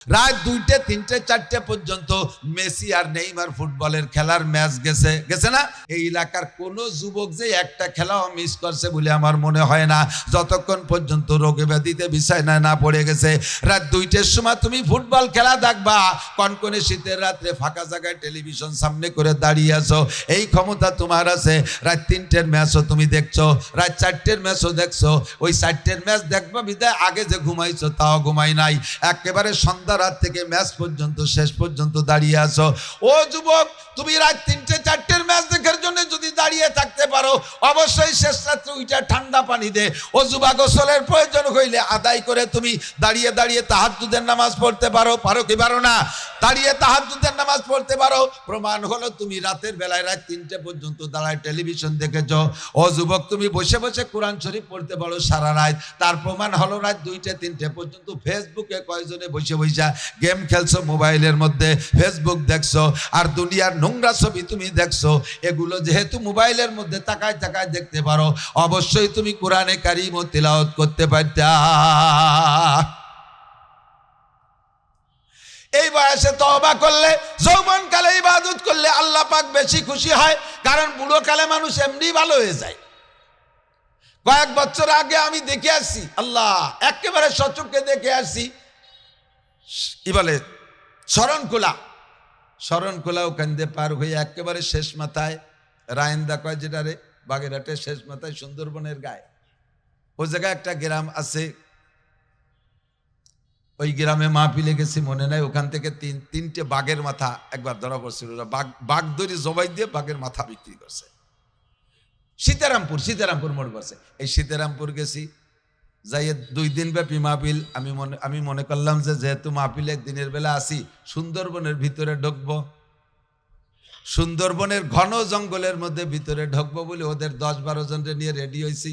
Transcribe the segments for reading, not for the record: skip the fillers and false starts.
রাত 2টে 3টে 4টে পর্যন্ত মেসি আর নেইমার ফুটবলের খেলার ম্যাচ গেছে না। এই এলাকার কোনো যুবক যে একটা খেলাও মিস করছে বলে আমার মনে হয় না, যতক্ষণ পর্যন্ত রোগে ব্যাধিতে বিছানায় না পড়ে গেছে। রাত 2টের সময় তুমি ফুটবল খেলা দেখবা, কনকনে শীতের রাত্রে ফাঁকা জায়গায় টেলিভিশন সামনে করে দাঁড়িয়ে আছো, এই ক্ষমতা তোমার আছে। রাত 3টের ম্যাচও তুমি দেখছো, রাত 4টের ম্যাচও দেখছো। ওই 4টের ম্যাচ দেখবা বিদায় আগে যে ঘুমাইছো তাও ঘুমাই নাই, একেবারে সন্ধ্যা রাত থেকে ম্যাচ পর্যন্ত শেষ পর্যন্ত দাঁড়িয়ে আছো। ও যুবক, তুমি রাত 3টে 4টের ম্যাচ দেখার জন্য যদি দাঁড়িয়ে থাকতে পারো, অবশ্যই শেষ রাত্রে ওইটা ঠান্ডা পানি দে অজুবা গোসলের প্রয়োজন হইলে আদায় করে তুমি দাঁড়িয়ে দাঁড়িয়ে তাহাজ্জুদের নামাজ পড়তে পারো কি পারো না? দাঁড়িয়ে তাহাজ্জুদের নামাজ পড়তে পারো। প্রমাণ হলো তুমি রাতের বেলায় রাত 3টে পর্যন্ত দাঁড়ায় টেলিভিশন দেখেছো। ও যুবক, তুমি বসে বসে কোরআন শরীফ পড়তে পারো সারা রাত, তার প্রমাণ হলো রাত 2টে 3টে পর্যন্ত ফেসবুকে কয়জনে বসে বসে গেম খেলছো, মোবাইলের মধ্যে ফেসবুক দেখছো, আর দুনিয়ার নোংরা ছবি তুমি দেখছো। এগুলো যেহেতু মোবাইলের মধ্যে তাকায় তাকায় দেখতে পারো, অবশ্যই তুমি কোরআনে কারীম ও তিলাওয়াত করতে পারতা। এই বয়সে তওবা করলে, যৌবনকালে ইবাদত করলে আল্লাহ পাক বেশি খুশি হয়, কারণ বুড়ো কালে মানুষ এমনি ভালো হয়ে যায়। কয়েক বছর আগে আমি দেখে আসছি, আল্লাহ একেবারে সচক্ষে দেখে আসছি, কি বলে শরণখোলা ওখান দিয়ে পার হয়ে একেবারে শেষ মাথায় রায়েন্দা কয় যেটা রে, বাগেরহাটের শেষ মাথায় সুন্দরবনের গায়ে, ওই জায়গায় একটা গ্রাম আছে। ওই গ্রামে মাহফিলে গেছি, মনে নাই, ওখান থেকে 3টে বাঘের মাথা একবার ধরা পড়ছিল। ওরা বাঘ ধরে জবাই দিয়ে বাঘের মাথা বিক্রি করছে। সীতারামপুর মোড় করছে। এই সীতারামপুর গেছি, যাইয়ে 2 দিন ব্যাপী মাহফিল। আমি মনে করলাম যে যেহেতু মাহফিলে দিনের বেলা আসি, সুন্দরবনের ভিতরে ঢুকবো, সুন্দরবনের ঘন জঙ্গলের মধ্যে ভিতরে ঢুকবো বলে ওদের 10-12 জনকে নিয়ে রেডি হয়েছি।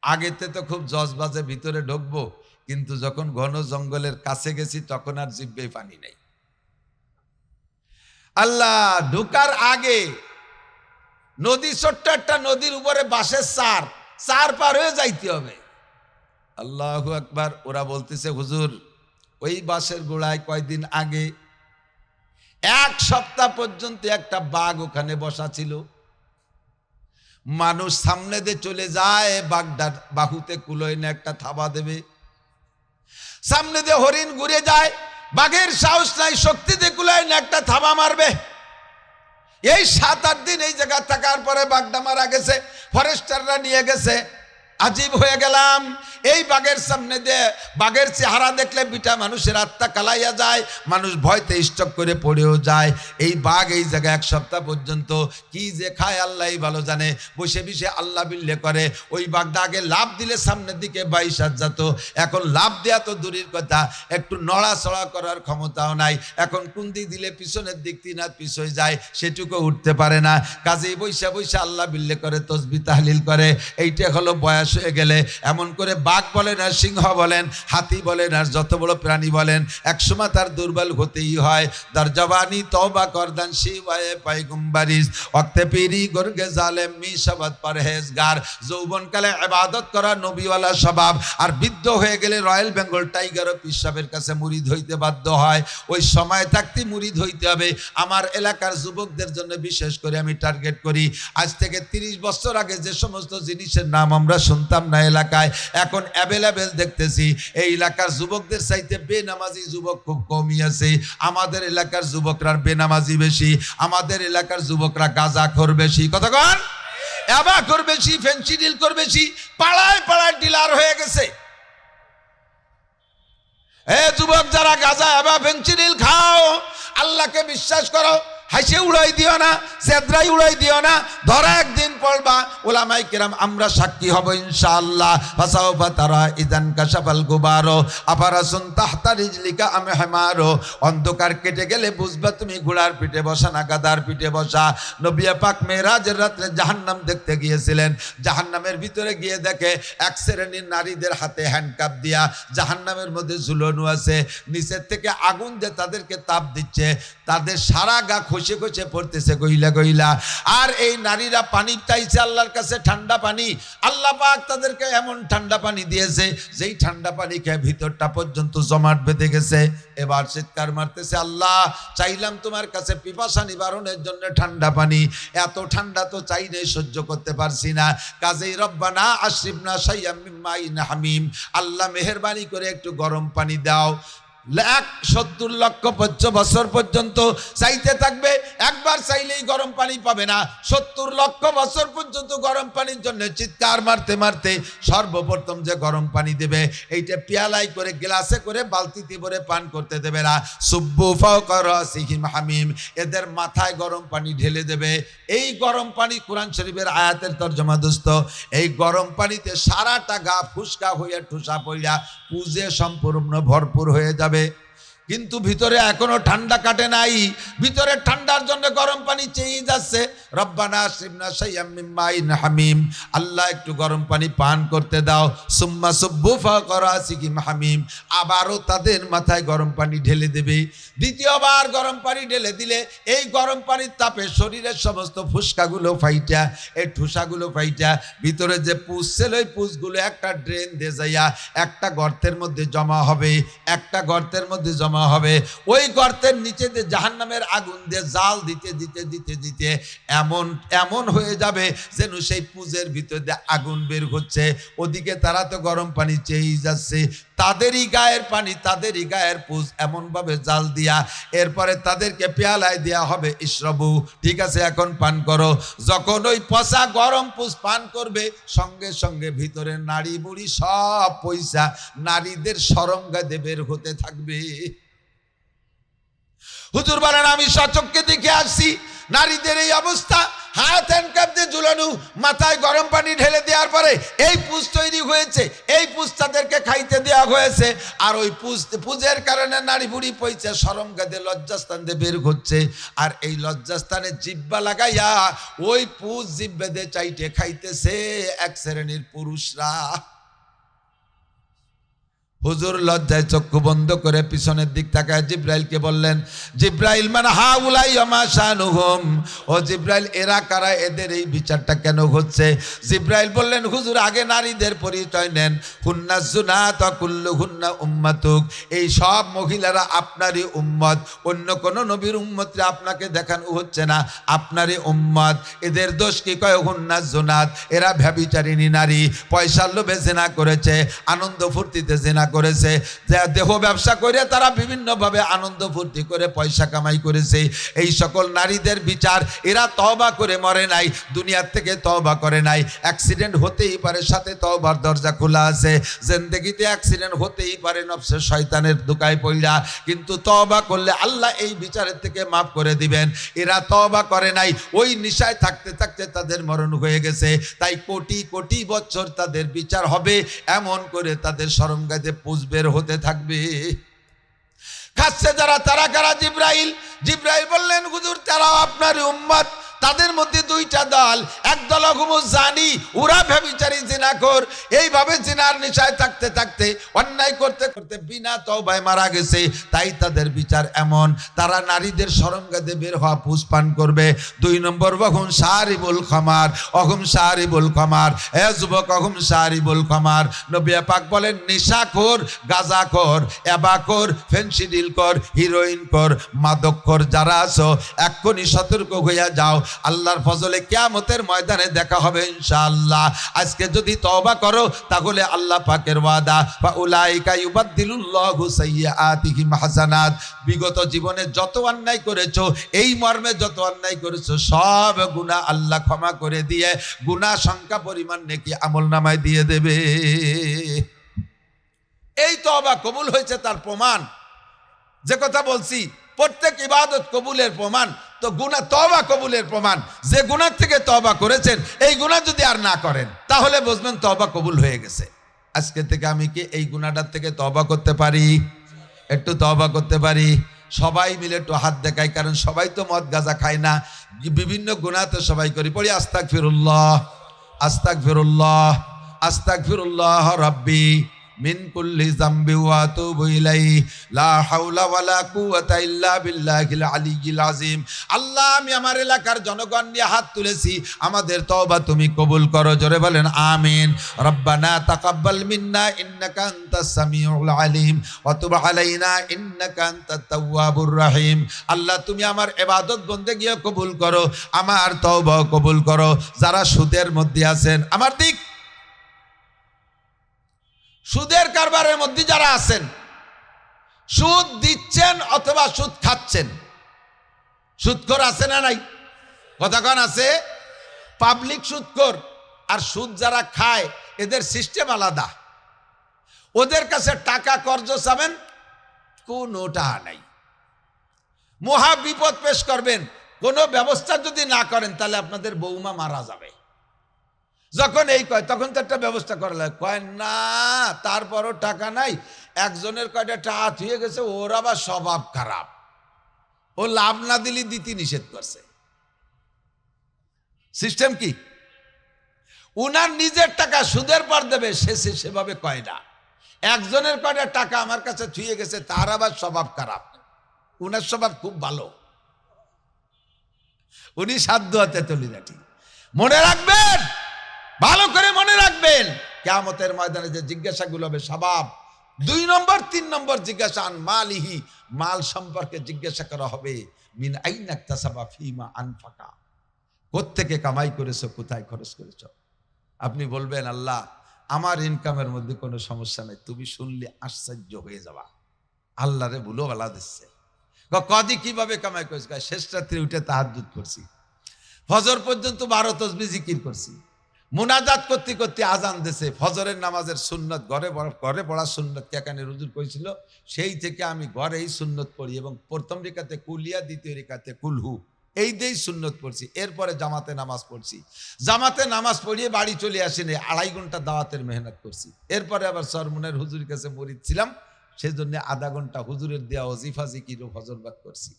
আগেতে তো খুব জজ বাজে ভিতরে ঢুকবো, কিন্তু যখন ঘন জঙ্গলের কাছে গেছি তখন আর জিভে পানি নাই। আল্লাহ, ঢুকার আগে নদী, ছোট্ট একটা নদীর উপরে বাঁশের চার পার হয়ে যাইতে হবে। আল্লাহু আকবার। ওরা বলতেছে, হুজুর ওই বাঁশের গোড়ায় কয়দিন আগে 1 সপ্তাহ পর্যন্ত একটা বাঘ ওখানে বসা ছিল। মানুষ সামনে দিয়ে চলে যায়, বাঘটা বাহুতে কুলোয় না একটা থাবা দেবে। সামনে দিয়ে হরিণ ঘুরে যায়, বাঘের সাহস নাই, শক্তি দিয়ে কুলোয় না একটা থাবা মারবে। এই 7-8 দিন এই জায়গা থাকার পরে বাঘটা মারা গেছে, ফরেস্টাররা নিয়ে গেছে। আজীব হয়ে গেলাম, এই বাঘের সামনে দিয়ে বাঘের চেহারা দেখলে বিটা মানুষের আত্মা কালাইয়া যায়, মানুষ ভয়তে স্টক করে পড়েও যায়। এই বাঘ এই জায়গায় 1 সপ্তাহ পর্যন্ত কি যে খায় আল্লাহই ভালো জানে, বসে বসে আল্লাহ বিল্লে করে। ওই বাঘটা আগে লাভ দিলে সামনের দিকে 22 হাত যেত, এখন লাভ দেওয়া তো দূরের কথা, একটু নড়াচড়া করার ক্ষমতাও নাই। এখন কুন্দি দিলে পিছনের দিক 3 হাত পিছনে যায়, সেটুকু উঠতে পারে না। কাজেই বৈশা বৈশা আল্লাহ বিল্লে করে, তসবিহ তাহলিল করে। এইটা হলো বয়স হয়ে গেলে। এমন করে বাঘ বলেন আর সিংহ বলেন, হাতি বলেন আর যত বড় প্রাণী বলেন, একসময় তার দুর্বল হতেই হয়। দার জবানি তওবা করদান শিবায়ে পাইগম্বারিস ওয়াক্তে পিরি গরগে জালেম মিশাবাত পরহেজগার। যৌবনকালে ইবাদত করা নবীওয়ালা স্বভাব, আর বৃদ্ধ হয়ে গেলে রয়্যাল বেঙ্গল টাইগার ও পিসাবের কাছে মুরিদ হইতে বাধ্য হয়। ওই সময় থাকতে মুরিদ হইতে হবে। আমার এলাকার যুবকদের জন্য বিশেষ করে আমি টার্গেট করি, আজ থেকে 30 বছর আগে যে সমস্ত জিনিসের নাম আমরা শুনতাম না এলাকায়, এখন অ্যাভেলেবেল দেখতেছি। এই এলাকার যুবকদের চাইতে বেনামাজি যুবক খুব কমই আছে। আমাদের এলাকার যুবকরা বেনামাজি বেশি, আমাদের এলাকার যুবকরা গাঁজাখোর বেশি, কতক্ষণ অ্যাবাখোর বেশি, ফেন্সিডিল কর বেশি, পাড়ায় পাড়ায় ডিলার হয়ে গেছে। যুবক যারা গাঁজা অ্যাবা ফেন্সিডিল খাও, আল্লাহকে বিশ্বাস করো, হাসে উড়াই দিও না, সেদ্রাই উড়াই দিও না, ধরা একদিন পড়বা। ওলামায়ে কেরাম আমরা সাক্ষী হব ইনশাআল্লাহ। ফাসাউফা তারা ইদান কাশাফাল গুবারো আফারাসুন তাহতা রিজলিকা আম হিমারো। অন্ধকার কেটে গেলে বুঝবা তুমি ঘোড়ার পিঠে বসা না গাধার পিঠে বসা। নবী পাক মেরাজের রাত্রে জাহান্নাম দেখতে গিয়েছিলেন। জাহান্নামের ভিতরে গিয়ে দেখে এক শ্রেণীর নারীদের হাতে হ্যান্ডকাপ দিয়া জাহান্নামের মধ্যে ঝুলানো আছে, নিচের থেকে আগুন যে তাদেরকে তাপ দিচ্ছে, তাদের সারা গা খসে খসে পড়তেছে গইলা গইলা। আর এই নারীরা পানি চাইছে আল্লাহর কাছে, ঠান্ডা পানি। আল্লাহ পাক তাদেরকে এমন ঠান্ডা পানি দিয়েছে যেই ঠান্ডা পানি খেয়ে ভিতরটা পর্যন্ত জমাট বেঁধে গেছে। এবার চিৎকার মারতেছে, আল্লাহ চাইলাম তোমার কাছে পিপাসা নিবারণের জন্য ঠান্ডা পানি, এত ঠান্ডা তো চাইলে সহ্য করতে পারছি না। কাজেই রব্বানা আশরিবনা শাইয়্যাম মিন মাইন হামিম, আল্লাহ মেহেরবানি করে একটু গরম পানি দাও। 70 লক্ষ বছর পর্যন্ত চাইতে থাকবে, একবার চাইলেই গরম পানি পাবে না। 70 লক্ষ বছর পর্যন্ত গরম পানির জন্য চিৎকার মারতে মারতে সর্বপ্রথম যে গরম পানি দেবে এইটা পেয়ালায় করে গ্লাসে করে বালতিতে ভরে পান করতে দেবে না। সুব্বু ফাওকা রাসিহিম হামিম, এদের মাথায় গরম পানি ঢেলে দেবে। এই গরম পানি কোরআন শরীফের আয়াতের তরজমা দোস্ত, এই গরম পানিতে সারাটা গা ফুসকা হইয়া ঠুসা পড়িয়া পুজে সম্পূর্ণ ভরপুর হয়ে যাবে। কিন্তু ভিতরে এখনো ঠান্ডা কাটে নাই, ভিতরে ঠান্ডার জন্য গরম পানি চেয়ে যাচ্ছে। রব্বানা আশরিবনা শাইয়্যাম মিন মাইন হামিম, আল্লাহ একটু গরম পানি পান করতে দাও। সুম্মা সুব্বু ফাওকা রাসিহিম হামিম, আবারও তাদের মাথায় গরম পানি ঢেলে দেবে। দ্বিতীয়বার গরম পানি ঢেলে দিলে এই গরম পানির তাপে শরীরের সমস্ত ফুসকাগুলো ফাইটা, এই ঠুসাগুলো ফাইটা ভিতরে যে পুষ ছিল ওই পুষগুলো একটা ড্রেন দিয়ে যাইয়া একটা গর্তের মধ্যে জমা হবে, একটা গর্তের মধ্যে জমা হবে। ওই গর্তের নিচে যে জাহান্নামের আগুন দিয়ে জাল দিতে দিতে দিতে দিতে এমন এমন হয়ে যাবে যেন সেই পুজের ভিতর দিয়ে আগুন বের হচ্ছে। ওদিকে তারা তো গরম পানি চেয়েই যাচ্ছে, তাদেরই গায়ের পানি, তাদেরই গায়ের পুজ এমন ভাবে জাল দিয়া এরপরে তাদেরকে পেয়ালায় দেয়া হবে, ইশরাবু, ঠিক আছে এখন পান করো। যখন ওই পচা গরম পুজ পান করবে সঙ্গে সঙ্গে ভিতরে নারী বুড়ি সব পয়সা নারীদের সরঙ্গাতে বের হতে থাকবে। হুজুর বলেন আমি সচক্ষে দেখে আসছি নারীদের এই অবস্থা, হাত হ্যান্ডকাপ দিয়ে ঝুলানো, মাথায় গরম পানি ঢেলে দেওয়ার পরে এই পুজ তৈরি হয়েছে, এই পুজ তাদেরকে খাইতে দেওয়া হয়েছে। আর ওই পুজের কারণে নারী বুড়ি পয়সা সরঙ্গাতে লজ্জাস্থান দিয়ে বের হচ্ছে। আর এই লজ্জাস্থানে জিব্বা লাগাইয়া ওই পুজ জিব্বে দিয়ে চাইতে খাইতেছে এক শ্রেণীর পুরুষরা। হুজুর লজ্জায় চক্ষু বন্ধ করে পিছনের দিক তাকায় জিব্রাইলকে বললেন, জিব্রাইল মান হাউলাই ওয়া শানুহুম, ও জিব্রাইল এরা কারা, এদের এই বিচারটা কেন হচ্ছে? জিব্রাইল বললেন, হুজুর আগে নারীদের পরিচয় নেন। হুন্না জুনাত ওয়া কুল্লুহুন্না উম্মাতুক, এই সব মহিলারা আপনারই উম্মত, অন্য কোন নবীর উম্মতরা আপনাকে দেখানো হচ্ছে না, আপনারই উম্মত। এদের দোষ কি? কয় হুন্না জুনাত, এরা ব্যভিচারিণী নারী, পয়সার লোভে জিনা করেছে, আনন্দ ফুর্তিতে জিনা করেছে, দেহ ব্যবসা করে তারা বিভিন্ন ভাবে আনন্দ ফুর্তি করে পয়সা কামাই করেছে। এই সকল নারীদের বিচার, এরা তওবা করে মরে নাই, দুনিয়ার থেকে তওবা করে নাই। অ্যাক্সিডেন্ট হতেই পারে, সাথে তওবার দরজা খোলা আছে। জিন্দেগিতে অ্যাক্সিডেন্ট হতেই পারে নফসে শয়তানের দোকায় পড়া, কিন্তু তওবা করলে আল্লাহ এই বিচারের থেকে মাফ করে দিবেন। এরা তওবা করে নাই, ওই নিশায় থাকতে থাকতে তাদের মরণ হয়ে গেছে। তাই কোটি কোটি বছর তাদের বিচার হবে, এমন করে তাদের সরঙ্গাতে পুজ বের হতে থাকবে। খাচ্ছে যারা, তারা কারা? জিব্রাইল। জিব্রাইল বললেন, হুজুর তারা আপনার উম্মত। তাদের মধ্যে দুইটা দল, এক দল হুমুজ জানি, ওরা ব্যভিচারী জিনাখোর, এইভাবে জিনার নেশায় থাকতে থাকতে অন্যায় করতে করতে বিনা তওবায় মারা গেছে। তাই তাদের বিচার এমন, তারা নারীদের সরঙ্গাতে বের হওয়া পুষ পান করবে। 2 নম্বর ওয়াহুম শারিবুল খামার, অহুম শারিবুল খামার, এ যুবক অহুম শারিবুল খামার। নবী পাক বলেন, নেশাখোর, গাঁজাখোর, এবাখোর, ফেন্সিডিলখোর, হিরোইনখোর, মাদকখোর যারা আছো এক্ষুনি সতর্ক হইয়া যাও, আল্লাহর ফজলে কিয়ামতের ময়দানে দেখা হবে ইনশাআল্লাহ। আজকে যদি তওবা করো তাহলে আল্লাহ পাকের ওয়াদা, ফাউলাইকা ইউবাদদিলুল্লাহু সাইয়্যাতিহিম হাসানাত, বিগত জীবনে যত অন্যায় করেছো, এই মর্মে যত অন্যায় করেছো সব গুনাহ আল্লাহ ক্ষমা করে দিয়ে গুনাহ সংখ্যা পরিমাণ নেকি আমলনামায় দিয়ে দেবে। এই তওবা কবুল হয়েছে তার প্রমাণ। যে কথা বলছি প্রত্যেক ইবাদত কবুলের প্রমাণ, তো গুনাহ তওবা কবুলের প্রমাণ। যে গুনাহ থেকে তওবা করেছেন, এই গুনাহ যদি আর না করেন তাহলে বুঝবেন তওবা কবুল হয়ে গেছে। আজকে থেকে আমি কি এই গুনাহটার থেকে তওবা করতে পারি? একটু তওবা করতে পারি? সবাই মিলে একটু হাত দেখাই, কারণ সবাই তো মদ গাঁজা খায় না, বিভিন্ন গুনাহ তো সবাই করি। পড়ি আস্তাগফিরুল্লাহ, আস্তাগফিরুল্লাহ, আস্তাগফিরুল্লাহ রাব্বি মিন কুল্লি যামবি ওয়া আতুবু ইলাইহি লা হাওলা ওয়ালা কুওয়াতা ইল্লা বিল্লাহিল আলিয়্যিল আযীম। আল্লাহ, আমি আমার এলাকার জনগণ নিয়ে হাত তুলেছি, আমাদের তওবা তুমি কবুল করো। জোরে বলেন আমিন। রব্বানা তাকাব্বাল মিন্না ইন্নাকা আনতাস সামিউল আলিম ওয়া তুব আলাইনা ইন্নাকা আনতাত তাওয়াবুর রহিম। আল্লাহ, তুমি আমার ইবাদত বন্দেগী কবুল করো, আমার তওবা কবুল করো। যারা সুদের মধ্যে আছেন, আমার দিক সুদের কারবারের মধ্যে যারা আছেন, সুদ দিচ্ছেন অথবা সুদ খাচ্ছেন, সুদখোর আছে না নাই? কথা কোন আছে? পাবলিক সুদখোর আর সুদ যারা খায় এদের সিস্টেম আলাদা। ওদের কাছে টাকা কর্জ চাবেন, কোনোটা নাই। মহা বিপদ পেশ করবেন, কোনো ব্যবস্থা যদি না করেন তাহলে আপনাদের বৌমা মারা যাবে। যখন এই কয় তখন তো একটা ব্যবস্থা করা লাগে, কয় না তারপরও টাকা নাই। একজনের কয়টা টাকা হয়ে গেছে, ওর আবার স্বভাব খারাপ, ও লাভ না দিলে দিতে নিষেধ করছে। সিস্টেম কি? উনার নিজের টাকা সুদের পর দেবে, সে সেভাবে কয় না। একজনের কয়টা টাকা আমার কাছে ছুঁয়ে গেছে, তার আবার স্বভাব খারাপ, উনার স্বভাব খুব ভালো, উনি সাধ্য হাতে তলিরাটি। মনে রাখবেন, ভালো করে মনে রাখবেন, কিয়ামতের ময়দানে যে জিজ্ঞাসাগুলো হবে স্বভাব। 2 নম্বর 3 নম্বর জিজ্ঞাসা আন মালিহি, মাল সম্পর্কে জিজ্ঞাসা করা হবে। মিন আইনা ইকতাসাবা ফিমা আনফাকা, কোত্থেকে কামাই করেছো, কোথায় খরচ করেছো। আপনি বলবেন আল্লাহ আমার ইনকামের মধ্যে কোনো সমস্যা নেই। তুমি শুনলে আশ্চর্য হয়ে যাবা, আল্লাহরে ভুলো বলা দিচ্ছে। কদি কিভাবে কামাই করেছে? শেষ রাত্রে উঠে তাহাজ্জুদ করছি, ফজর পর্যন্ত 12 তাসবিহ জিকির করছি, মুনাজাত করতে করতে আজান দিছে। ফজরের নামাজের সুন্নত ঘরে পড়া সুন্নত কেখানে রুজুর করেছিল, সেই থেকে আমি ঘরেই সুন্নত পড়ি এবং প্রথম রেখাতে কুলিয়া, দ্বিতীয় রেখাতে কুলহু, এই দিয়েই সুন্নত পড়ছি। এরপরে জামাতে নামাজ পড়ছি, জামাতে নামাজ পড়িয়ে বাড়ি চলে আসিনি, 2.5 ঘন্টা দাওয়াতের মেহনত করছি। এরপরে আবার সরমনের হুজুরের কাছে মরিদ ছিলাম, সেজন্য আধা ঘন্টা হুজুরের দেওয়া ওজিফা জিকির ও ফজরবাদ করছি।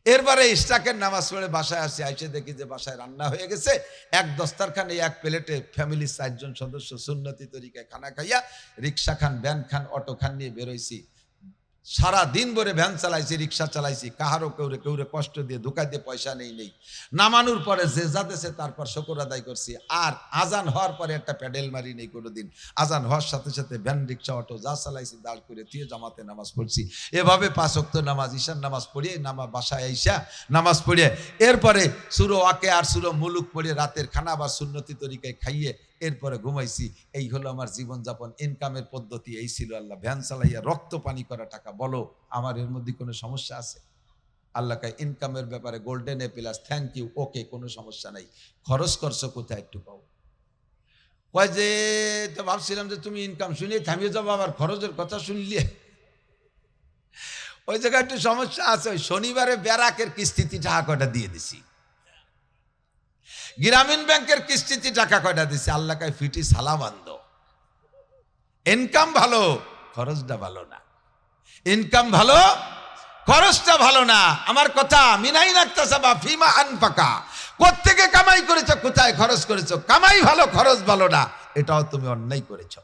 এরপরে ইশরাকের নামাজ পড়ে বাসায় আসি, আইসে দেখি যে বাসায় রান্না হয়ে গেছে। এক দস্তারখানে এক প্লেটে ফ্যামিলির 4 জন সদস্য সুন্নতি তরিকায় খানা খাইয়া রিক্সা খান, ভ্যান খান, অটো খান নিয়ে বেরোইছি। সারা দিন ভরে ভ্যান চালাইছি, রিক্সা চালাইছি, কাহারও কেউরে কষ্ট দিয়ে ধোকা দিয়ে পয়সা নেই। নামানোর পরে যে যাতেছে তারপর শুকর আদায় করছি। আর আজান হওয়ার পরে একটা প্যাডেল মারি নেই কোনোদিন। আজান হওয়ার সাথে সাথে ভ্যান, রিক্সা, অটো যা চালাইছি দাঁড় করে দিয়ে জামাতে নামাজ পড়ছি। এভাবে 5 ওয়াক্ত নামাজ, ঈশার নামাজ পড়িয়ে বাসায় আইসা নামাজ পড়িয়ে এরপরে সূরা ওয়াকিয়া আর সূরা মুলুক পড়ে রাতের খানা বা সুন্নতি তরিকায় খাইয়ে এরপরে ঘুমাইছি। এই হলো আমার জীবনযাপন, ইনকামের পদ্ধতি এই ছিল। আল্লাহ ভ্যান চালাইয়া রক্ত পানি করা টাকা, বলো আমার এর মধ্যে কোনো সমস্যা আছে? আল্লাহকে ইনকামের ব্যাপারে golden A plus, thank you, okay, কোনো সমস্যা নাই। খরচ করছো কোথায় একটু পাও? কয় যে তো ভাবছিলাম যে তুমি ইনকাম শুনিয়ে থামিয়ে যাবো, আবার খরচের কথা শুনলে ওই জায়গায় একটু সমস্যা আছে। ওই শনিবারে ব্যারাকের কিস্তিতে টাকা কয়টা দিয়ে দিছি, গ্রামীণ ব্যাংকের কিস্তিতে টাকা কয়টা দিছি। আল্লাহকে ফিটি সালা বান্ধ। ইনকাম ভালো, খরচটা ভালো না। ইনকাম ভালো, খরচটা ভালো না। আমার কথা, মিনাই নাকতাসাবা ফিমা আনফাকা, কোত্থেকে কামাই করেছো, কোথায় খরচ করেছো। কামাই ভালো, খরচ ভালো না, এটাও তুমি অন্যায় করেছো।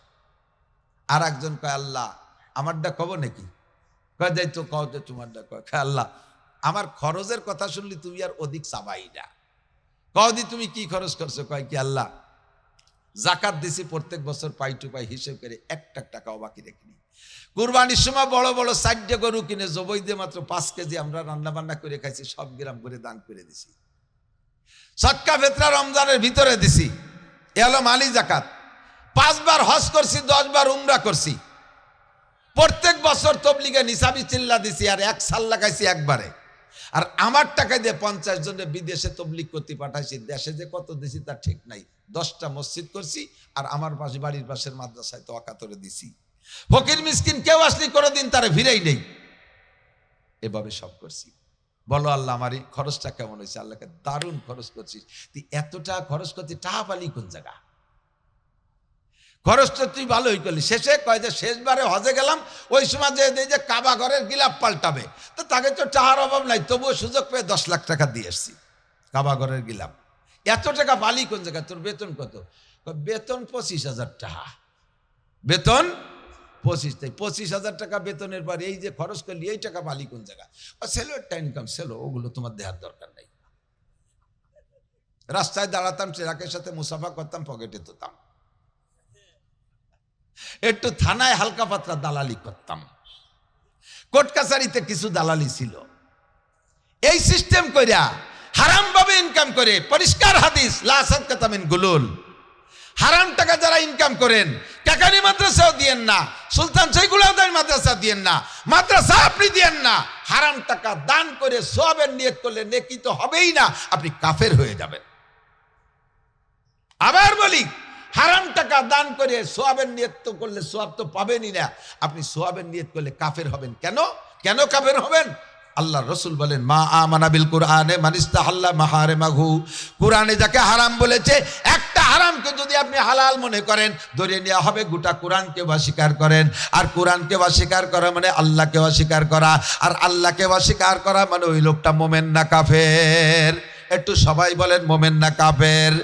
আর একজন কয় আল্লাহ আমারটা কব নাকি? কয় যাই তো কও যে তোমারটা কয়। আল্লাহ আমার খরচের কথা শুনলি তুমি আর অধিক চাবাই না। কদি তুমি কি খরচ করছো? কয় কি আল্লাহ জাকাত দিছি প্রত্যেক বছর পাই টু পাই হিসেব করে 1 টাকাও বাকি রেখিনি। কুরবানির সময় বড় বড় 4টে গরু কিনে জবাই দিয়ে মাত্র 5 কেজি আমরা রান্না বান্না করে খাইছি, সব গ্রাম করে দান করে দিছি। সদকা ফিতরা রমজানের ভিতরে দিছি, এ হলো মালি জাকাত। 5 বার হজ করছি, 10 বার উমরা করছি। প্রত্যেক বছর তবলিগে নিসাবি চিল্লা দিছি, আর 1 সাল লাগাইছি একবারে। আর আমার টাকা দিয়ে 50 জনের বিদেশে তবলিগ করতে পাঠাইছি। দেশে যে কত দিছি তার ঠিক নাই। 10টা মসজিদ করছি, আর আমার বাড়ির পাশের মাদ্রাসায় তো অকাতরে দিছি। ফকির মিসকিন কেউ আসলি কোনোদিন তারে ভিড়াই নেই, এভাবে সব করছি। বলো আল্লাহ আমার এই খরচটা কেমন হয়েছে? আল্লাহকে দারুণ খরচ করছিস। তুই এতটা খরচ করছিস, টাকা পালি কোন জায়গা? খরচটা তুই ভালোই করলি। শেষে কয় যে শেষবারে হজে গেলাম, ওই সময় যে কাবা ঘরের গিলাপ পাল্টাবে, তো তাকে তো টাকার অভাব নাই, তবুও সুযোগ পেয়ে 10 লাখ টাকা দিয়ে এসছি কাবা ঘরের গিলাপ। এত টাকা পালি কোন জায়গায়? তোর বেতন কত? বেতন 25,000 টাকা। বেতন 25,000 টাকা বেতনের পর এই যে খরচ করলি এই টাকা পালি কোন জায়গা? সেলো একটা ইনকাম, সেলো, ওগুলো তোমার দেওয়ার দরকার নেই। রাস্তায় দাঁড়াতাম, ট্রাকের সাথে মুসাফা করতাম, পকেটে তোতাম, একটু থানায় হালকা পাতলা দালালি করতাম, কোর্ট কাছারিতে কিছু দালালি ছিল। এই সিস্টেম কইরা হারাম ভাবে ইনকাম করে, পরিষ্কার হাদিস, লা সাদকাতা মিন গুলুল, হারাম টাকা যারা ইনকাম করেন, কাকারি মাদ্রাসাও দিয়েন না, সুলতান শৈখুল মাদ্রাসা দিয়েন না, মাদ্রাসা আপনি দিয়েন না, হারাম টাকা দান করে সওয়াবের নিয়ত করলে নেকি তো হবেই না, আপনি কাফের হয়ে যাবেন। আবার বলি, হারাম টাকা দান করে সওয়াবের নিয়ত তো করলে সওয়াব তো পাবেনই না, আপনি সওয়াবের নিয়ত করলে কাফের হবেন। কেন কেন কাফের হবেন? আল্লাহ রসুল বলেন, মা আমানা বিল কুরআনে মান ইস্তাহাল্লা মাহারিমাহু, কুরআনে যাকে হারাম বলেছে, একটা হারামকে যদি আপনি হালাল মনে করেন, ধরে নেওয়া হবে গোটা কোরআনকে অস্বীকার করেন। আর কোরআনকে অস্বীকার করা মানে আল্লাহকে অস্বীকার করা, আর আল্লাহকে অস্বীকার করা মানে ওই লোকটা মোমেন না কাফের? একটু সবাই বলেন, মোমেন না কাফের?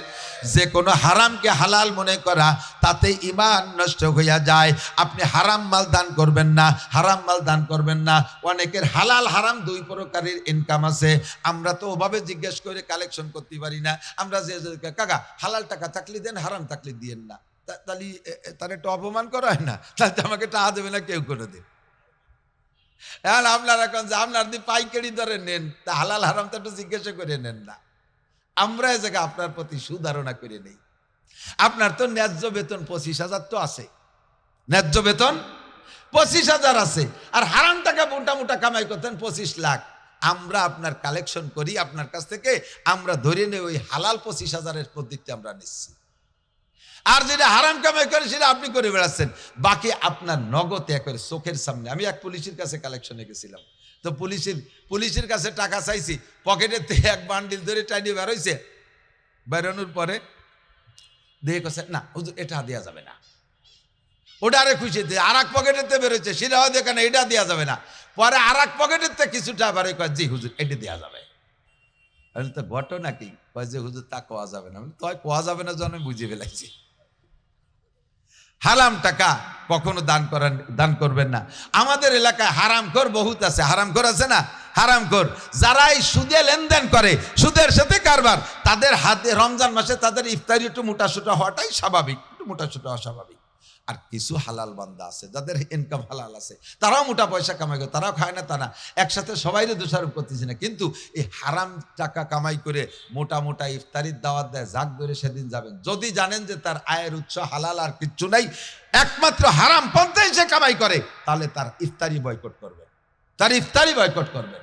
যে কোনো হারামকে হালাল মনে করা, তাতে ঈমান নষ্ট হইয়া যায়। আপনি হারাম মাল দান করবেন না, হারাম মাল দান করবেন না। অনেকের হালাল হারাম দুই প্রকারের ইনকাম আছে, আমরা তো ওভাবে জিজ্ঞেস করে কালেকশন করতে পারি না। আমরা যে কাকা হালাল টাকা থাকলে দেন, হারাম থাকলে দিয়েন না, তাহলে তার একটু অপমান করা হয় না? তাহলে আমাকে টাকা দেবে না কেউ কোনো দিন। এখন আপনারা এখন যে আপনার দিয়ে পাইকারি ধরে নেন, তা হালাল হারাম তো একটু জিজ্ঞাসা করে নেন না। আমরা এ জায়গায় আপনার প্রতি সুধারণা করে নেই। আপনার তো ন্যায্য বেতন 25,000 তো আছে, ন্যায্য বেতন 25,000 আছে, আর হারাম টাকা মোটা মোটা কামাই করতেন 25 লাখ। আমরা আপনার কালেকশন করি আপনার কাছ থেকে, আমরা ধরে নেই ওই হালাল 25,000-এর পদ্ধতি আমরা নিচ্ছি। আর যেটা হারাম কামাই করে সেটা আপনি করে বেড়াচ্ছেন, বাকি আপনার নগদে একবারে চোখের সামনে। আমি এক পুলিশের কাছে কালেকশনে গেছিলাম, তো পুলিশের কাছে টাকা চাইছি, পকেটের থেকে এক বান্ডিল ধরে টাইনি বেরোইছে, বেরোনোর পরে দেখে কাছে না হুজুর এটা দেওয়া যাবে না, ওটা আরে খুশি দিয়ে আর এক পকেটেতে বেরোচ্ছে, সেটাও দেখে না এটা দেওয়া যাবে না। পরে আর এক পকেটের থেকে কিছুটা বেরোয় কয় জি হুজুর এটা দেওয়া যাবে। আমি তো ঘটনা কি কয় যে হুজুর তা কোয়া যাবে না, তাই কোয়া যাবে না যখন আমি বুঝে ফেলাইছি। হারাম টাকা কখনো দান করবেন না। আমাদের এলাকায় হারামখোর বহুত আছে, হারামখোর আছে না? হারামখোর যারা এই সুদে লেনদেন করে, সুদের সাথে কারবার, তাদের হাতে রমজান মাসে তাদের ইফতারি একটু মোটাসোটা হওয়াটাই স্বাভাবিক, একটু মোটাসোটা হওয়া স্বাভাবিক। আর কিছু হালাল বান্দা আছে যাদের ইনকাম হালাল আছে, তারাও মোটা পয়সা কামাই করে, তারাও খায় না তা না, একসাথে সবাইরে দোষারোপ করতেছি না, কিন্তু এই হারাম টাকা কামাই করে মোটা মোটা ইফতারির দাওয়াত দেয়, যাক ধরে সেদিন যাবেন। যদি জানেন যে তার আয়ের উৎস হালাল আর কিচ্ছু নাই, একমাত্র হারাম পন্থায় সে কামাই করে, তাহলে তার ইফতারি বয়কট করবে, তার ইফতারি বয়কট করবে।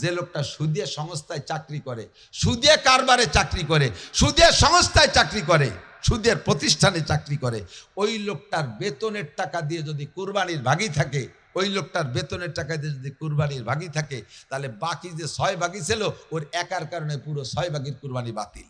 যে লোকটা সুদীয় সংস্থায় চাকরি করে, সুদীয় কারবারে চাকরি করে, সুদীয় সংস্থায় চাকরি করে, সুদের প্রতিষ্ঠানে চাকরি করে, ওই লোকটার বেতনের টাকা দিয়ে যদি কুরবানির ভাগী থাকে, ওই লোকটার বেতনের টাকা দিয়ে যদি কুরবানির ভাগী থাকে, তাহলে বাকি যে 6 ভাগই ছিল ওর একার কারণে পুরো 6 ভাগের কুরবানি বাতিল।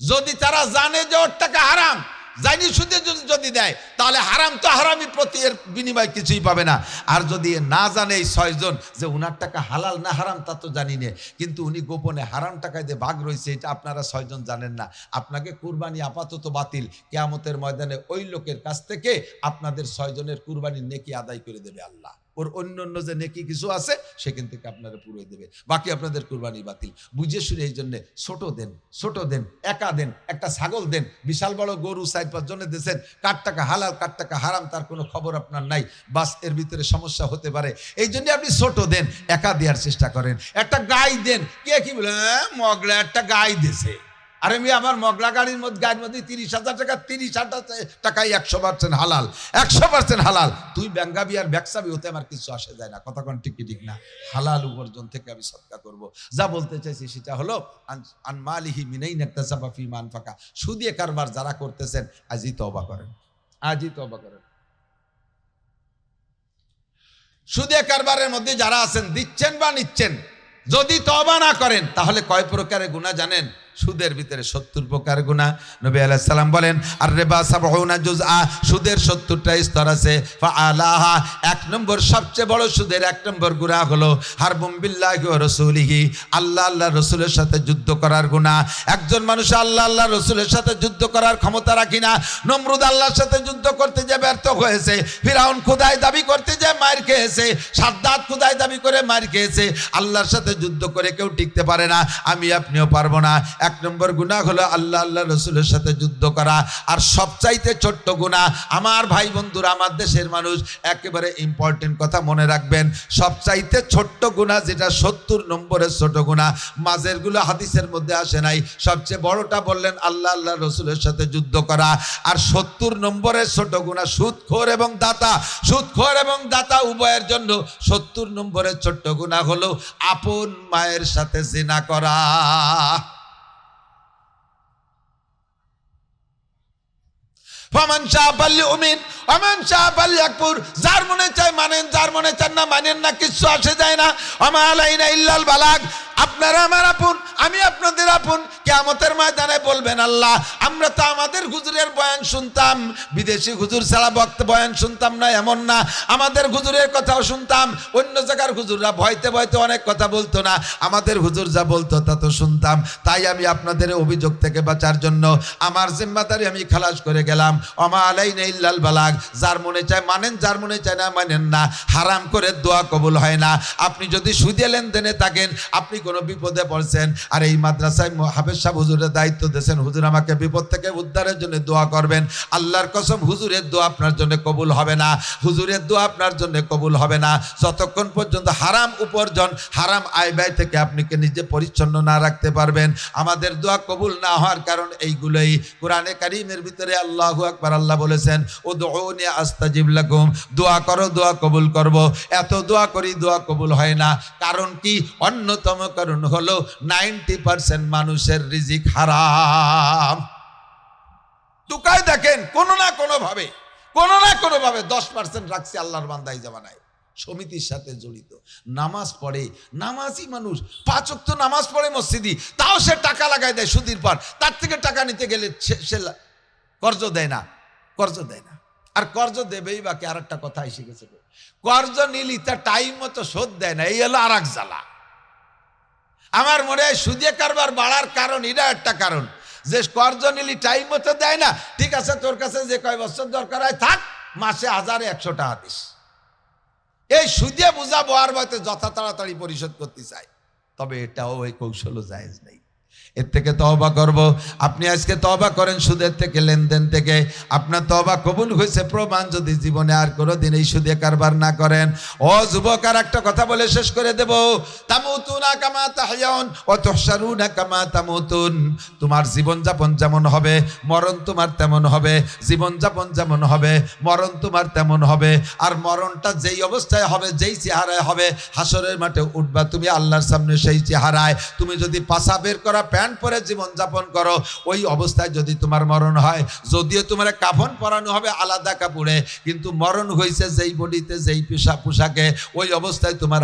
যদি তারা জানে যে ওর টাকা হারাম, জানি সুদে যদি দেয়, তাহলে হারাম তো হারামি, প্রতি এর বিনিময় কিছুই পাবে না। আর যদি না জানে এই 6 জন যে উনার টাকা হালাল না হারাম তা তো জানি না, কিন্তু উনি গোপনে হারাম টাকায় দিয়ে ভাগ রয়েছে, এটা আপনারা 6 জন জানেন না, আপনাকে কুরবানি আপাতত বাতিল। কিয়ামতের ময়দানে ওই লোকের কাছ থেকে আপনাদের 6 জনের কুরবানির নেকি আদায় করে দেবে আল্লাহ। ওর অন্য যে নেকি কিছু আছে সেখান থেকে আপনারা পুরোই দেবে, বাকি আপনাদের কুরবানি বাতিল। বুঝে শুনে এই জন্য ছোট দেন, একা দেন, একটা ছাগল দেন, বিশাল বড় গরু 4-5 জনে দিয়েছেন, কার টাকা হালাল কার টাকা হারাম তার কোনো খবর আপনার নাই, বাস এর ভিতরে সমস্যা হতে পারে, এই জন্য আপনি ছোট দেন, একা দেওয়ার চেষ্টা করেন। একটা গাই দেন, কে কি বলে মগলা একটা গাই দিছে, আরে আমি আমার মগলা গাড়ির মধ্যে 30,000 টাকা, 30,000 টাকায় 100% হালাল, 100% হালাল। তুই ব্যাঙ্গাবি আর ব্যাকসাবি, হতে আমার কিছু আসে যায় না, কথা কোন ঠিক না। হালাল উপার্জন থেকে আমি সদকা করব। যা বলতে চাইছি সেটা হলো আন মালিহি মিনাইন ইকতাসাবা ফি মান ফাকা, সুদে কারবার যারা করতেছেন আজই তওবা করেন, আজই তওবা করেন। সুদে কারবারের মধ্যে যারা আছেন, দিচ্ছেন বা নিচ্ছেন, যদি তওবা না করেন তাহলে কয় প্রকারের গুনাহ জানেন? সুদের ভিতরে 70 প্রকার গুনাহ। নবী আলাইহিস সালাম বলেন আর রিবা 70 জুজআ, সুদের 70টা স্তর আছে। ফাআলাহা, 1 নম্বর সবচেয়ে বড় সুদের 1 নম্বর গুনাহ হলো হারবুম বিল্লাহি ওয়া রাসূলিহি, আল্লাহ আল্লাহ রাসূলের সাথে যুদ্ধ করার গুনাহ। একজন মানুষ আল্লাহ আল্লাহ রাসূলের সাথে যুদ্ধ করার ক্ষমতা রাখি না। নমরুদ আল্লাহর সাথে যুদ্ধ করতে যে ব্যর্থ হয়েছে, ফিরাউন খোদাই দাবি করতে যে মার খেয়েছে, সাদ্দাত খোদাই দাবি করে মার খেয়েছে। আল্লাহর সাথে যুদ্ধ করে কেউ টিকতে পারে না, আমি আপনিও পারবো না। 1 নম্বর গুনাহ হলো আল্লাহ আল্লাহ রাসূলের সাথে যুদ্ধ করা। আর সবচাইতে ছোট্ট গুনাহ, আমার ভাই বন্ধুরা, আমার দেশের মানুষ একেবারে ইম্পর্টেন্ট কথা মনে রাখবেন, সবচাইতে ছোট্ট গুনাহ যেটা 70 নম্বরের ছোট গুনাহ, মাঝের গুলো হাদিসের মধ্যে আসে নাই। সবচেয়ে বড়টা বললেন আল্লাহ আল্লাহ রাসূলের সাথে যুদ্ধ করা। আর 70 নম্বরের ছোট গুনাহ সুদখোর এবং দাতা, সুদখোর এবং দাতা উভয়ের জন্য 70 নম্বরের ছোট্ট গুনাহ হলো আপন মায়ের সাথে জিনা করা। ফামান শাআ ফালইউমিন ওয়া মান শাআ ফালইয়াকফুর, যার মনে চায় মানেন, যার মনে চান না মানেন না, কিচ্ছু আসে যায় না। ওয়া মা আলাইনা ইল্লাল বালাগ, আপনারা আমার আপন, আমি আপনাদের আপন। কিয়ামতের ময়দানে বলবেন আল্লাহ, আমরা তো আমাদের হুজুরের বয়ান শুনতাম, বিদেশি হুজুর ছাড়া বয়ান শুনতাম না এমন না, আমাদের হুজুরের কথাও শুনতাম। অন্য জায়গার হুজুররা ভয়তে ভয়তে অনেক কথা বলতো না, আমাদের হুজুর যা বলতো তা তো শুনতাম। তাই আমি আপনাদের অভিযোগ থেকে বাঁচার জন্য আমার জিম্মাদারি আমি খালাস করে গেলাম। ওয়া মা আলাইনা ইল্লাল বালাগ, যার মনে চায় মানেন, যার মনে চায় না মানেন না। হারাম করে দোয়া কবুল হয় না। আপনি যদি সুদে লেনদেনে থাকেন, আপনি কোনো বিপদে পড়ছেন, আর এই মাদ্রাসায় হাফেজ সাহেব হুজুরের দায়িত্ব দিয়েছেন, হুজুর আমাকে বিপদ থেকে উদ্ধারের জন্য দোয়া করবেন, আল্লাহর কসম হুজুরের দোয়া আপনার জন্য কবুল হবে না, হুজুরের দোয়া আপনার জন্য কবুল হবে না যতক্ষণ পর্যন্ত হারাম উপার্জন, হারাম আয় ব্যয় থেকে আপনিকে নিজে পরিচ্ছন্ন না রাখতে পারবেন। আমাদের দোয়া কবুল না হওয়ার কারণ এইগুলোই। কোরআনে কারীমের ভিতরে আল্লাহু আকবার, আল্লাহ বলেছেন উদউনি আস্তাজিব লাকুম, দোয়া করো দোয়া কবুল করব। এত দোয়া করি দোয়া কবুল হয় না, কারণ কি? অন্যতম কারণ হলো 90% মানুষের রিজিক হারাম। টুকায় দেখেন কোনো না কোনো ভাবে 10% রাখছে আল্লাহর বান্দাই জামানায়, সমিতির সাথে জড়িত, নামাজ পড়ে, নামাজি মানুষ, 5 ওয়াক্ত নামাজ পড়ে মসজিদি, তাও সে টাকা লাগায় দেয় সুদির পর। তার থেকে টাকা নিতে গেলে সে কর্জ দেয় না। আর কর্জ দেবেই বাকি। আর একটা কথা এসে গেছে, কর্জ নিলি তার টাইম মতো শোধ দেয় না, এই হলো আর এক জ্বালা। আমার মনে হয় সুদে কারবার বাড়ার কারণ এটা একটা কারণ, যে কর্জ নিলি টাইম মতো দেয় না। ঠিক আছে, তোর কাছে যে কয় বছর দরকার হয় থাক, মাসে 1000-100 টাকা দিস। এই সুদে বুঝাবো আর হয়তো যথা তাড়াতাড়ি পরিশোধ করতে চাই, তবে এটাও এই কৌশলও জায়েজ নেই। এর থেকে তওবা করব। আপনি আজকে তওবা করেন সুদের থেকে, লেনদেন থেকে, আপনার তওবা কবুল হয়েছে প্রমাণ যদি জীবনে আর কোনোদিন এই সুদে কারবার না করেন। ও যুবক, আর একটা কথা বলে শেষ করে দেব, তামুতুনা কামা তাহয়াউন ওয়া তুহশারুনা কামা তামুতুন। তোমার জীবনযাপন যেমন হবে মরণ তোমার তেমন হবে, জীবনযাপন যেমন হবে মরণ তোমার তেমন হবে। আর মরণটা যেই অবস্থায় হবে, যেই চেহারায় হবে, হাসরের মাঠে উঠবা তুমি আল্লাহর সামনে সেই চেহারায়। তুমি যদি পাছা বের করা প্যান্ট পরে জীবন যাপন করো, ওই অবস্থায় যদি তোমার মরণ হয়, যদিও তোমার কাফন পরানো হবে আলাদা কাপড়ে, কিন্তু মরণ হয়েছে যেই বডিতে, যেই পোশাকে, ওই অবস্থায় তোমার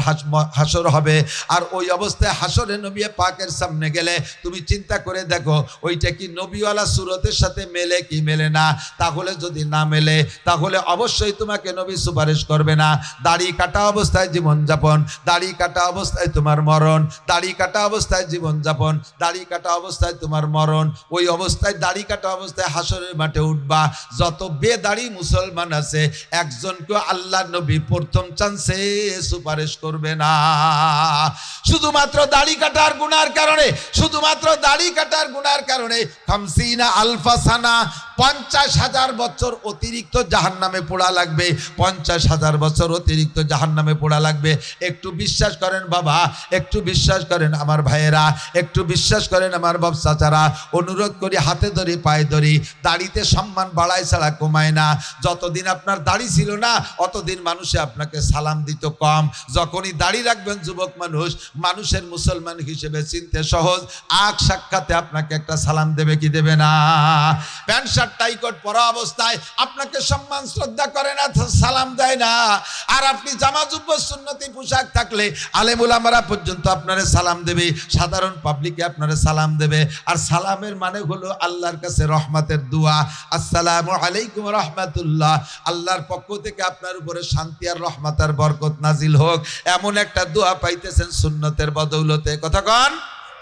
হাসর হবে। আর ওই অবস্থায় হাসরে নবী পাকের সামনে গেলে তুমি চিন্তা করে দেখো, ওইটা কি নবীওয়ালা সুরতের সাথে মেলে কি মেলে না? তাহলে যদি না মেলে, তাহলে অবশ্যই তোমাকে নবী সুপারিশ করবে না। দাড়ি কাটা অবস্থায় জীবনযাপন, দাড়ি কাটা অবস্থায় তোমার মরণ, দাড়ি কাটা অবস্থায় জীবনযাপন, দাড়ি কাটা অবস্থায় তোমার মরণ। ওই অবস্থায় দাড়ি কাটা অবস্থায় হাসরের মাঠে উঠবা। যত বেদাড়ি মুসলমান আছে, একজনকে আল্লাহ নবী প্রথম চান্সে সুপারিশ করবে না। শুধুমাত্র দাড়ি কাটার গুনার কারণে, শুধুমাত্র দাড়ি কাটার গুনার কারণে 50 আলফা সানা, 50,000 বছর অতিরিক্ত জাহান্নামে পোড়া লাগবে। 50,000 বছর অতিরিক্ত জাহান্নামে পোড়া লাগবে। একটু বিশ্বাস করেন বাবা, একটু বিশ্বাস করেন আমার ভাইয়েরা, একটু বিশ্বাস করেন আমার বাপ চাচারা। অনুরোধ করি, হাতে ধরি পায়ে ধরি, দাড়িতে সম্মান বাড়ায় ছাড়া কমায় না। যতদিন আপনার দাড়ি ছিল না, অতদিন মানুষে আপনাকে সালাম দিত কম। যখনই দাড়ি রাখবেন যুবক মানুষ, মানুষের মুসলমান হিসেবে চিনতে সহজ। আগ সাক্ষাতে আপনাকে একটা সালাম দেবে কি দেবে না? প্যান্ট শার্ট টাইকট পরা অবস্থায় আপনাকে সম্মান শ্রদ্ধা করে না, সালাম দেয় না। আর আপনি জামা জুব্বর সুন্নতি পোশাক থাকলে আলেম উলামারা পর্যন্ত আপনারে সালাম দেবে, সাধারণ পাবলিকে আপনারে সালাম দেবে, আর সালামের মানে হলো আল্লাহর কাছে রহমতের দোয়া। আসসালামু আলাইকুম রহমাতুল্লাহ, আল্লাহর পক্ষ থেকে আপনার উপরে শান্তি আর রহমত আর বরকত নাজিল হোক, এমন একটা দোয়া পাইতেছেন সুন্নতের বদৌলতে। কথা কন।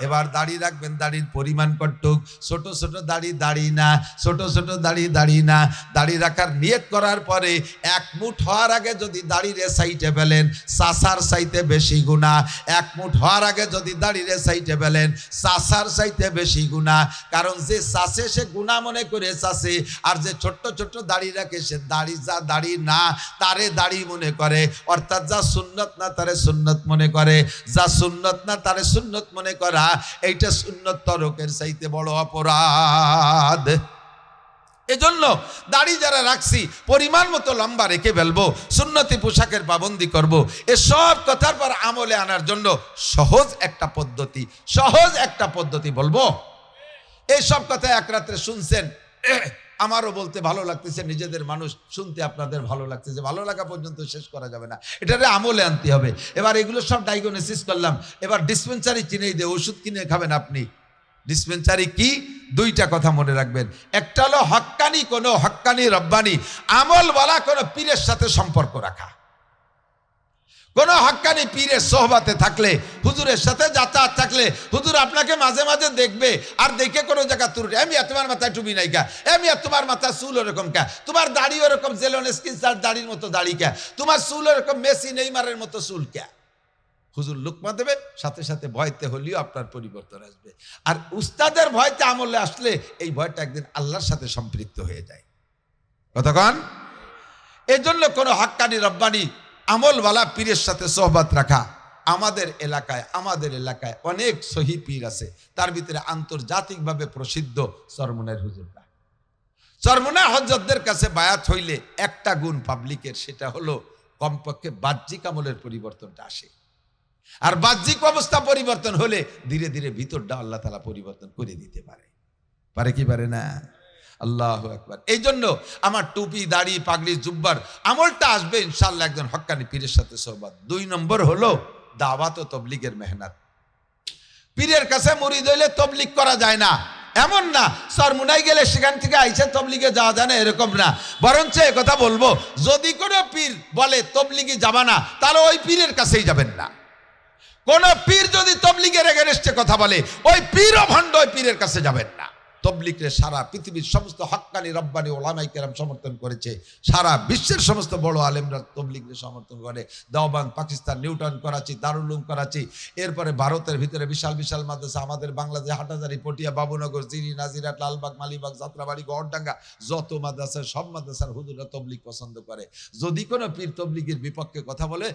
এবার দাড়ি রাখবেন, দাড়ির পরিমাণ কতটুক? ছোট ছোট দাড়ি দাড়ি না, ছোট ছোট দাড়ি দাড়ি না। দাড়ি রাখার নিয়ত করার পরে এক মুঠ হওয়ার আগে যদি দাড়িরে সাইটে ফেলেন, চাষার চাইতে বেশি গুণা। এক মুঠ হওয়ার আগে যদি দাড়িরে সাইটে ফেলেন, চাষার চাইতে বেশি গুণা। কারণ যে চাষে সে গুণা মনে করে চাষে, আর যে ছোট্ট ছোট্ট দাড়ি রাখে সে দাড়ি যা দাড়ি না তারে দাড়ি মনে করে। অর্থাৎ যা সুন্নত না তারে সুন্নত মনে করে, যা সুন্নত না তারে সুন্নত মনে করা, এইটা সুন্নত তরকের চাইতে বড় অপরাধ। এজন্য দাড়ি যারা রাখছি পরিমাণ মতো লম্বা রেখে ফেলবো, সুন্নতি পোশাকের পাবন্দি করব। এসব কথার পর আমলে আনার জন্য সহজ একটা পদ্ধতি, সহজ একটা পদ্ধতি বলবো। এইসব কথা এক রাত্রে শুনছেন, আমারও বলতে ভালো লাগতেছে, নিজেদের মানুষ শুনতে আপনাদের ভালো লাগতেছে, ভালো লাগা পর্যন্ত শেষ করা যাবে না, এটারে আমলে আনতে হবে। এবার এগুলো সব ডায়াগনোসিস করলাম, এবার ডিসপেন্সারি চিনেই দে, ওষুধ কিনে খাবেন আপনি। ডিসপেন্সারি কি? দুইটা কথা মনে রাখবেন। একটা হলো হক্কানি, কোনো হক্কানি রব্বানি আমলওয়ালা কোনো পীরের সাথে সম্পর্ক রাখা। কোন হক্কানি পীরের সোহবাতে থাকলে, হুজুরের সাথে যাতায়াত থাকলে, হুজুর আপনাকে মাঝে মাঝে দেখবে, আর দেখে কোনো জায়গা তুলবে, আমি তোমার মাথায় টুপি নাই কা, আমি তোমার মাথা চুল ওরকম কা, তোমার দাড়ি ওরকম জেলন স্কিনসার দাড়ির মতো দাড়ি কা, তোমার চুল ওরকম মেসি নেইমারের মতো চুল কা। হুজুর লুকমা দেবে, সাথে সাথে ভয়তে হলেও আপনার পরিবর্তন আসবে। আর উস্তাদের ভয়তে আমলে আসলে এই ভয়টা একদিন আল্লাহর সাথে সম্পৃক্ত হয়ে যায়। কতক্ষণ? এই জন্য কোনো হক্কানি রব্বানি আমলওয়ালা পীরের সাথে সোহবত রাখা। আমাদের এলাকায় অনেক সহি পীর আছে, তার ভিতরে আন্তর্জাতিকভাবে প্রসিদ্ধ চরমনাইর হুজুররা। চরমনাই হযরতদের কাছে বায়াত হইলে একটা গুণ পাবলিকের, সেটা হলো কমপক্ষে বাহ্যিক আমলের পরিবর্তনটা আসে। আর বাহ্যিক অবস্থা পরিবর্তন হলে ধীরে ধীরে ভিতরটা আল্লাহ তাআলা পরিবর্তন করে দিতে পারে। পারে কি পারে না? আল্লাহু আকবার। এই জন্য আমার টুপি দাড়ি পাগড়ি জুব্বার আমলটা আসবে ইনশাআল্লাহ একজন হক্কানি পীরের সাথে সোহবত। 2 নম্বর হলো দাওয়াত ও তবলিগের মেহনত। পীরের কাছে মুরিদ হইলে তবলিগ করা যায় না এমন না, চরমুনাই গেলে সেখান থেকে আইসে তবলিগে যাওয়া যায় না এরকম না। বরঞ্চ কথা বলবো, যদি কোনো পীর বলে তবলিগে যাবা না, তাহলে ওই পীরের কাছেই যাবেন না। কোন পীর যদি তবলিগের এগেনস্টে কথা বলে, ওই পীরও ভণ্ড, ওই পীরের কাছে যাবেন না। তবলিগকে সারা পৃথিবীর সমস্ত হক্কানি রব্বানি ওলামায়ে কেরাম সমর্থন করেছে, সারা বিশ্বের সমস্ত বড় আলেমরা তবলিগকে সমর্থন করে। দেওবন্দ, পাকিস্তান, নিউটন, করাচি, দারুল উলুম করাচি, এরপরে ভারতের ভিতরে বিশাল বিশাল মাদ্রাসা, আমাদের বাংলাদেশ হাটাজারি, পটিয়া, বাবুনগর, জিরি, নাজিরাট, লালবাগ, মালিবাগ, যাত্রাবাড়ি, গড়ডাঙ্গা, যত মাদ্রাসা, সব মাদ্রাসার হুজুররা তবলিগ পছন্দ করে। যদি কোনো পীর তবলিগের বিপক্ষে কথা বলে,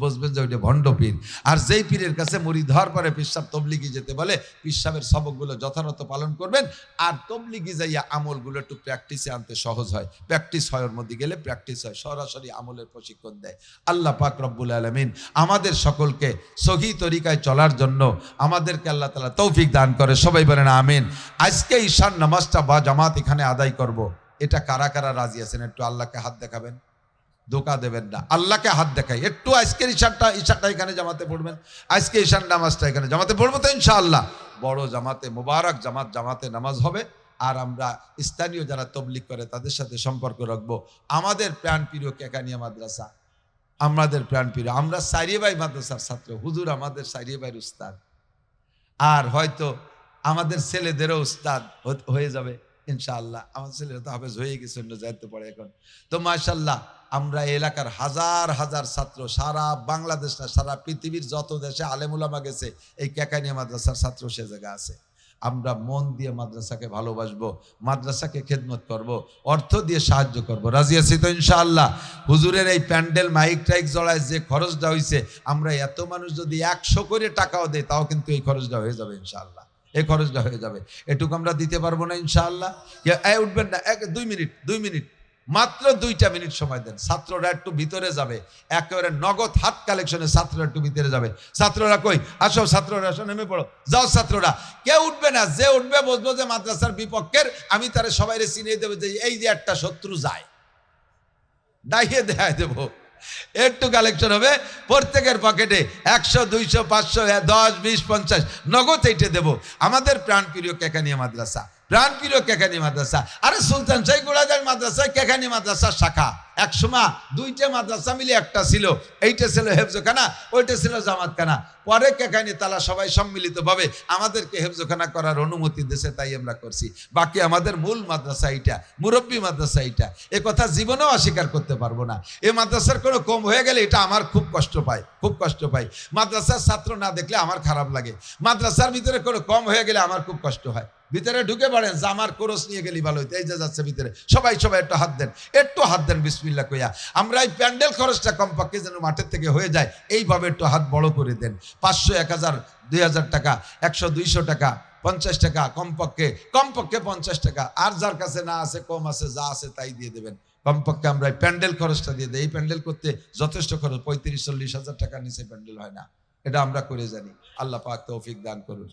বুঝবেন যে ওইটা ভণ্ড পীর। আর যেই পীরের কাছে মুরিদ হওয়ার পরে পীর সাহেব তবলিগি যেতে বলে, পীর সাহেবের সবকগুলো যথাযথ পালন করবেন। আর তবলিগি যাইয়া আমলগুলো একটু প্র্যাকটিসে আনতে সহজ হয়, প্র্যাকটিস হয়, ওর মধ্যে গেলে প্র্যাকটিস হয়, সরাসরি আমলের প্রশিক্ষণ দেয়। আল্লাহ পাক রব্বুল আলামিন আমাদের সকলকে সহি তরিকায় চলার জন্য আমাদেরকে আল্লাহ তাআলা তৌফিক দান করে। সবাই বলেন আমিন। আজকে ঈশার নামাজটা বা জামাত এখানে আদায় করব, এটা কারা কারা রাজি আছেন? একটু আল্লাহকে হাত দেখাবেন, ধোকা দেবেন না, আল্লাহকে হাত দেখাই। একটু আজকের ঈশাটা এখানে জামাতে পড়বেন, আজকে ঈশার নামাজটা এখানে জামাতে পড়বো তো ইনশাআল্লাহ। বড় জামাতে, মুবারক জামাতে নামাজ হবে। আর আমরা স্থানীয় যারা তবলিগ করে তাদের সাথে সম্পর্ক রাখবো। আমাদের প্রাণপ্রিয় কেকানিয়া মাদ্রাসা, আমাদের প্রাণপ্রিয়, আমরা সাইরিয়াবাই মাদ্রাসার ছাত্র, হুজুর আমাদের সাইরিয়াবাইর উস্তাদ, আর হয়তো আমাদের ছেলেদেরও উস্তাদ হয়ে যাবে ইনশাআল্লাহ। আমার ছেলেরা তো হাফেজ হয়ে গেছে, অন্য যাইতে পারে এখন। তো মাশাআল্লাহ, আমরা এলাকার হাজার হাজার ছাত্র, সারা বাংলাদেশ না সারা পৃথিবীর যত দেশে আলেম উলামা গেছে, এই কেকানিয়া মাদ্রাসার ছাত্র সে জায়গা আছে। আমরা মন দিয়ে মাদ্রাসাকে ভালোবাসবো, মাদ্রাসাকে খেদমত করব, অর্থ দিয়ে সাহায্য করব। রাজি আছি তো ইনশাআল্লাহ? হুজুরের এই প্যান্ডেল মাইক টাইক জড়ায় যে খরচটা হয়েছে, আমরা এত মানুষ যদি 100 করে টাকাও দেয়, তাও কিন্তু এই খরচটা হয়ে যাবে ইনশাআল্লাহ, এই খরচটা হয়ে যাবে। এটুকু আমরা দিতে পারবো না ইনশাআল্লাহ? উঠবেন না, 2 মিনিট মাত্র 2টা মিনিট সময় দেন। ছাত্ররা একটু ভিতরে যাবে, একেবারে নগদ হাত কালেকশনে ছাত্ররা একটু ভিতরে যাবে। ছাত্ররা কই? আসো ছাত্ররা, আসো, নেমে পড়ো, যাও ছাত্ররা। কেউ উঠবে না, যে উঠবে বুঝবো যে মাদ্রাসার বিপক্ষের, আমি তারে সবাই চিনিয়ে দেবো যে এই যে একটা শত্রু যায়, ডাইয়ে দেখায় দেবো, একটু কালেকশন হবে প্রত্যেকের পকেটে 100 200 500 10 20 50 নগদ এইটা দেবো। আমাদের প্রাণপ্রিয় কেকানিয়া মাদ্রাসা, প্রাণপ্রিয় কেকানিয়া মাদ্রাসা, আরে সুলতান শাহী গোড়াদার মাদ্রাসায় কেকানিয়া মাদ্রাসার শাখা। একসময় দুইটা মাদ্রাসা মিলে একটা ছিল, এইটা ছিল হেফজখানা, ওইটা ছিল জামাতখানা। পরে কেকানি তালা সবাই সম্মিলিতভাবে আমাদেরকে হেফজখানা করার অনুমতি দিয়েছে, তাই আমরা করছি। বাকি আমাদের মূল মাদ্রাসা এইটা, মুরব্বী মাদ্রাসা এইটা। এ কথা জীবনেও অস্বীকার করতে পারবো না। এই মাদ্রাসার কোনো কম হয়ে গেলে এটা আমার খুব কষ্ট পায়, খুব কষ্ট পাই। মাদ্রাসার ছাত্র না দেখলে আমার খারাপ লাগে। মাদ্রাসার ভিতরে কোনো কম হয়ে গেলে আমার খুব কষ্ট হয়। ভিতরে ঢুকে পড়েন, জামার কোরস নিয়ে গেলি ভালো হইতো। এই যে যাচ্ছে ভিতরে, সবাই সবাই একটু হাত দেন, একটু হাত দেন বিসমিল্লাহ কইয়া। আমরা এই প্যান্ডেল খরচটা কমপক্ষে যেন মাঠের থেকে হয়ে যায়, এইভাবে একটু হাত বড় করে দেন। 500 1000 2000 টাকা, 100 200 টাকা, 50 টাকা, কমপক্ষে 50 টাকা। আর যার কাছে না আছে, কম আছে, যা আছে তাই দিয়ে দেবেন। কমপক্ষে আমরা এই প্যান্ডেল খরচটা দিয়ে দেয়। এই প্যান্ডেল করতে যথেষ্ট খরচ, 35-40 হাজার টাকার নিচে প্যান্ডেল হয় না, এটা আমরা করে জানি। আল্লাহ পাক তৌফিক দান করুন।